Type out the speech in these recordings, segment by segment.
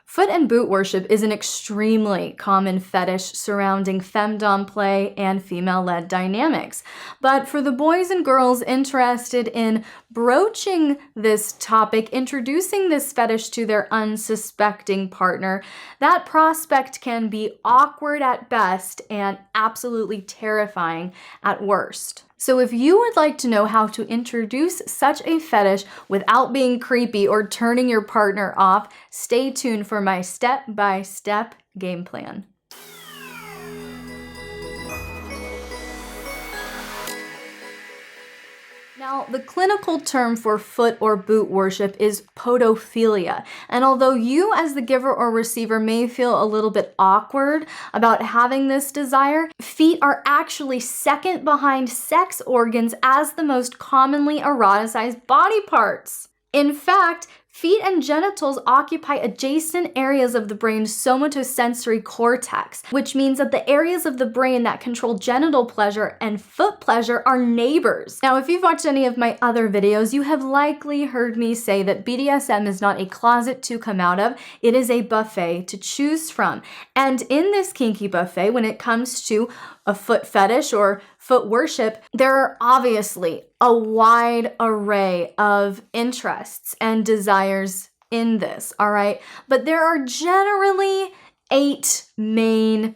Foot and boot worship is an extremely common fetish surrounding femdom play and female-led dynamics. But for the boys and girls interested in broaching this topic, introducing this fetish to their unsuspecting partner, that prospect can be awkward at best and absolutely terrifying at worst. So if you would like to know how to introduce such a fetish without being creepy or turning your partner off, stay tuned for my step-by-step game plan. Now, the clinical term for foot or boot worship is podophilia, and although you as the giver or receiver may feel a little bit awkward about having this desire, feet are actually second behind sex organs as the most commonly eroticized body parts. In fact, feet and genitals occupy adjacent areas of the brain's somatosensory cortex, which means that the areas of the brain that control genital pleasure and foot pleasure are neighbors. Now, if you've watched any of my other videos, you have likely heard me say that BDSM is not a closet to come out of, it is a buffet to choose from. And in this kinky buffet, when it comes to a foot fetish or foot worship, there are obviously a wide array of interests and desires in this, all right? But there are generally 8 main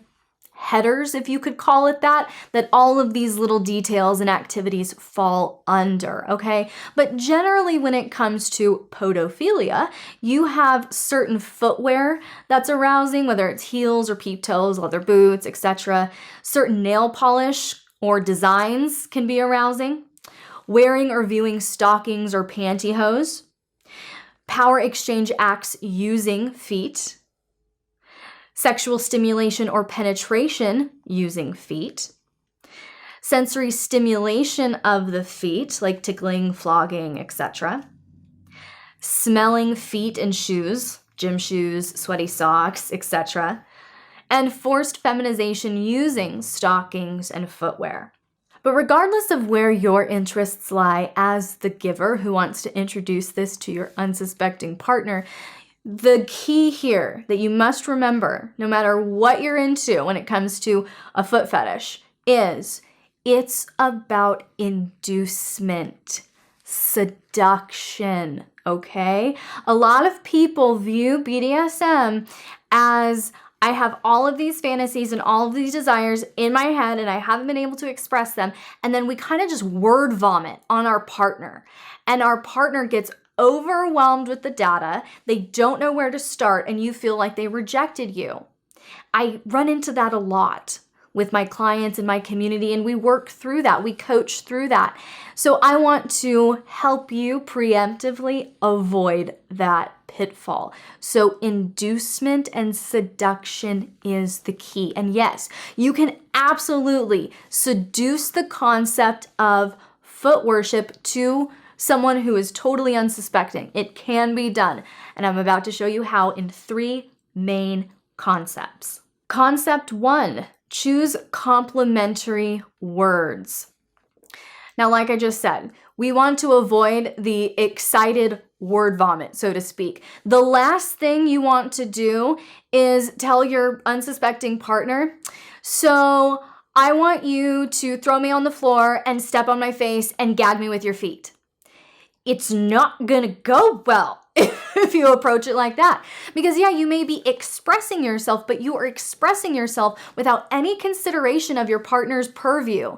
headers, if you could call it that all of these little details and activities fall under, okay? But generally when it comes to podophilia, you have certain footwear that's arousing, whether it's heels or peep toes, leather boots, etc. Certain nail polish or designs can be arousing. Wearing or viewing stockings or pantyhose. Power exchange acts using feet. Sexual stimulation or penetration using feet. Sensory stimulation of the feet, like tickling, flogging, etc. Smelling feet and shoes, gym shoes, sweaty socks, etc. And forced feminization using stockings and footwear. But regardless of where your interests lie as the giver who wants to introduce this to your unsuspecting partner, the key here that you must remember, no matter what you're into when it comes to a foot fetish, is it's about inducement, seduction, okay? A lot of people view BDSM as I have all of these fantasies and all of these desires in my head and I haven't been able to express them. And then we kind of just word vomit on our partner. And our partner gets overwhelmed with the data. They don't know where to start and you feel like they rejected you. I run into that a lot with my clients in my community and we work through that. We coach through that. So I want to help you preemptively avoid that pitfall. So inducement and seduction is the key. And yes, you can absolutely seduce the concept of foot worship to someone who is totally unsuspecting. It can be done. And I'm about to show you how in 3 main concepts. Concept 1. Choose complementary words. Now, like I just said, we want to avoid the excited word vomit, so to speak. The last thing you want to do is tell your unsuspecting partner, so I want you to throw me on the floor and step on my face and gag me with your feet. It's not gonna go well if you approach it like that. Because yeah, you may be expressing yourself, but you are expressing yourself without any consideration of your partner's purview.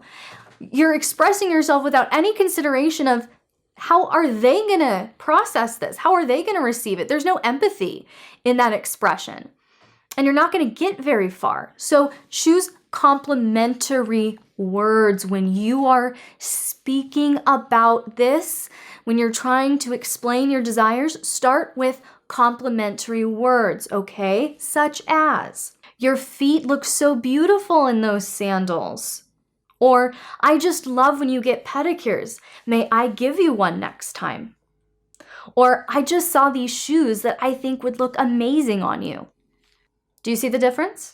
You're expressing yourself without any consideration of how are they gonna process this? How are they gonna receive it? There's no empathy in that expression. And you're not gonna get very far. So choose complementary words when you are speaking about this. When you're trying to explain your desires, start with complementary words, okay? Such as, your feet look so beautiful in those sandals. Or, I just love when you get pedicures. May I give you one next time? Or, I just saw these shoes that I think would look amazing on you. Do you see the difference?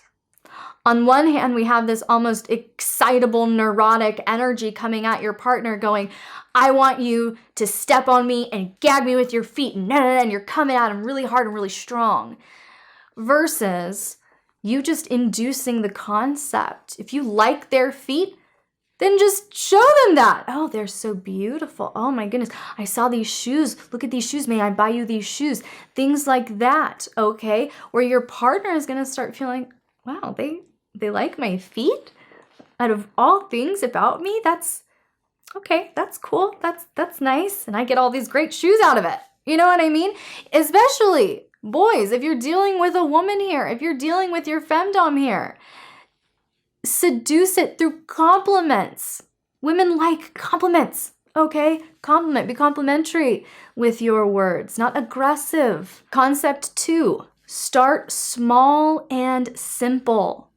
On one hand, we have this almost excitable, neurotic energy coming at your partner going, I want you to step on me and gag me with your feet, and you're coming at him really hard and really strong. versus you just inducing the concept. If you like their feet, then just show them that. Oh, they're so beautiful. Oh my goodness. I saw these shoes. Look at these shoes. May I buy you these shoes? Things like that, okay? Where your partner is going to start feeling, wow, they like my feet? Out of all things about me, that's okay. That's cool. That's nice. And I get all these great shoes out of it. You know what I mean? Especially boys, if you're dealing with a woman here, if you're dealing with your femdom here, seduce it through compliments. Women like compliments, okay? Compliment, be complimentary with your words, not aggressive. Concept 2, start small and simple.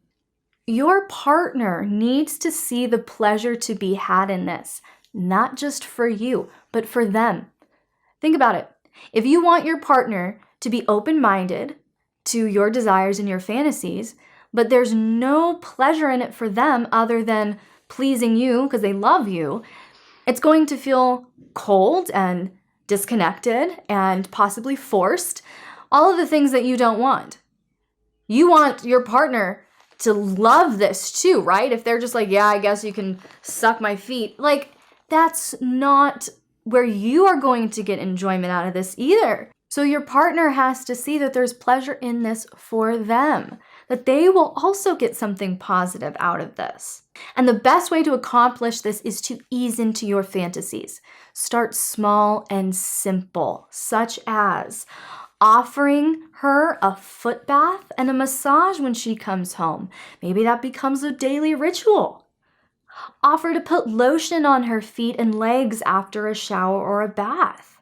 Your partner needs to see the pleasure to be had in this, not just for you, but for them. Think about it. If you want your partner to be open-minded to your desires and your fantasies, but there's no pleasure in it for them other than pleasing you because they love you, it's going to feel cold and disconnected and possibly forced. All of the things that you don't want. You want your partner to love this too, right? If they're just like, yeah, I guess you can suck my feet. Like, that's not where you are going to get enjoyment out of this either. So your partner has to see that there's pleasure in this for them, that they will also get something positive out of this. And the best way to accomplish this is to ease into your fantasies. Start small and simple, such as offering her a foot bath and a massage when she comes home. Maybe that becomes a daily ritual. Offer to put lotion on her feet and legs after a shower or a bath.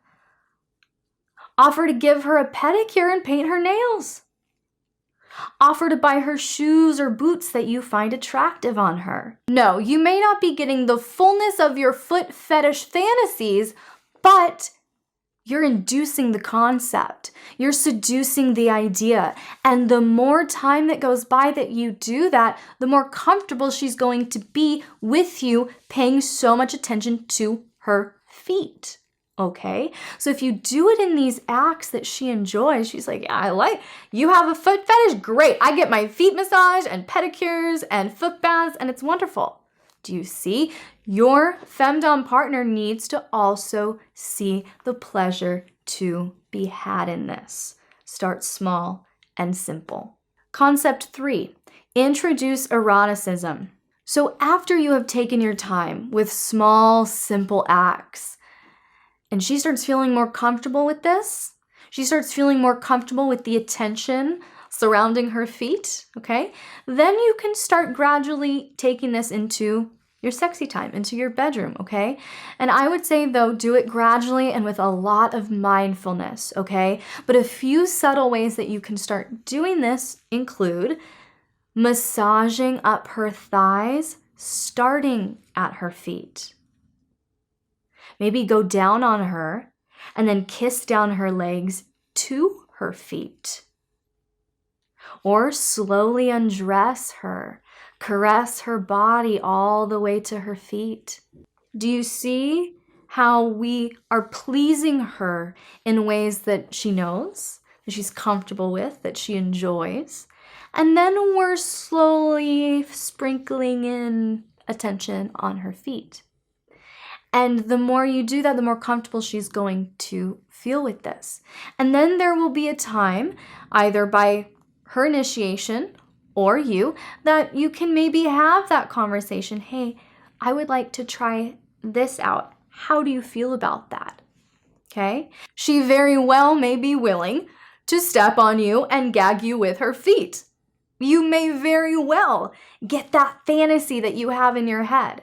Offer to give her a pedicure and paint her nails. Offer to buy her shoes or boots that you find attractive on her. No, you may not be getting the fullness of your foot fetish fantasies, but you're inducing the concept. You're seducing the idea. And the more time that goes by that you do that, the more comfortable she's going to be with you paying so much attention to her feet. Okay? So if you do it in these acts that she enjoys, she's like, yeah, I like, you have a foot fetish? Great. I get my feet massaged and pedicures and foot baths, and it's wonderful. Do you see? Your femdom partner needs to also see the pleasure to be had in this. Start small and simple. Concept 3, introduce eroticism. So after you have taken your time with small, simple acts, and she starts feeling more comfortable with this, she starts feeling more comfortable with the attention surrounding her feet, okay? Then you can start gradually taking this into your sexy time, into your bedroom, okay? And I would say, though, do it gradually and with a lot of mindfulness, okay? But a few subtle ways that you can start doing this include massaging up her thighs, starting at her feet. Maybe go down on her and then kiss down her legs to her feet. Or slowly undress her, caress her body all the way to her feet. Do you see how we are pleasing her in ways that she knows, that she's comfortable with, that she enjoys? And then we're slowly sprinkling in attention on her feet. And the more you do that, the more comfortable she's going to feel with this. And then there will be a time, either by her initiation or you, that you can maybe have that conversation. Hey, I would like to try this out. How do you feel about that? Okay? She very well may be willing to step on you and gag you with her feet. You may very well get that fantasy that you have in your head.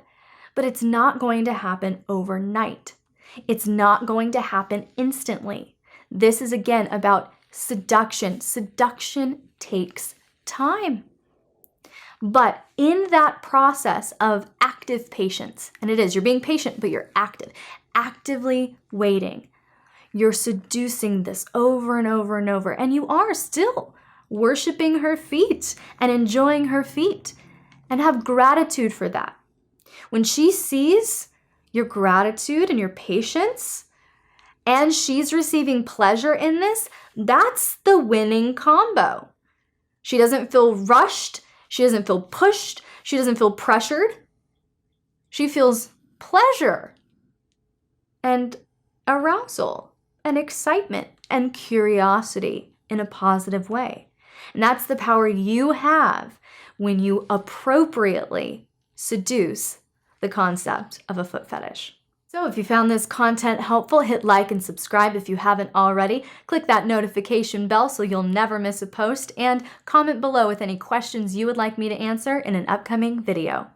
But it's not going to happen overnight. It's not going to happen instantly. This is, again, about seduction. Seduction takes time. But in that process of active patience, and it is, you're being patient, but you're actively waiting. You're seducing this over and over and over, and you are still worshiping her feet and enjoying her feet, and have gratitude for that. When she sees your gratitude and your patience, and she's receiving pleasure in this, that's the winning combo. She doesn't feel rushed. She doesn't feel pushed. She doesn't feel pressured. She feels pleasure and arousal and excitement and curiosity in a positive way. And that's the power you have when you appropriately seduce the concept of a foot fetish. So if you found this content helpful, hit like and subscribe if you haven't already. Click that notification bell so you'll never miss a post, and comment below with any questions you would like me to answer in an upcoming video.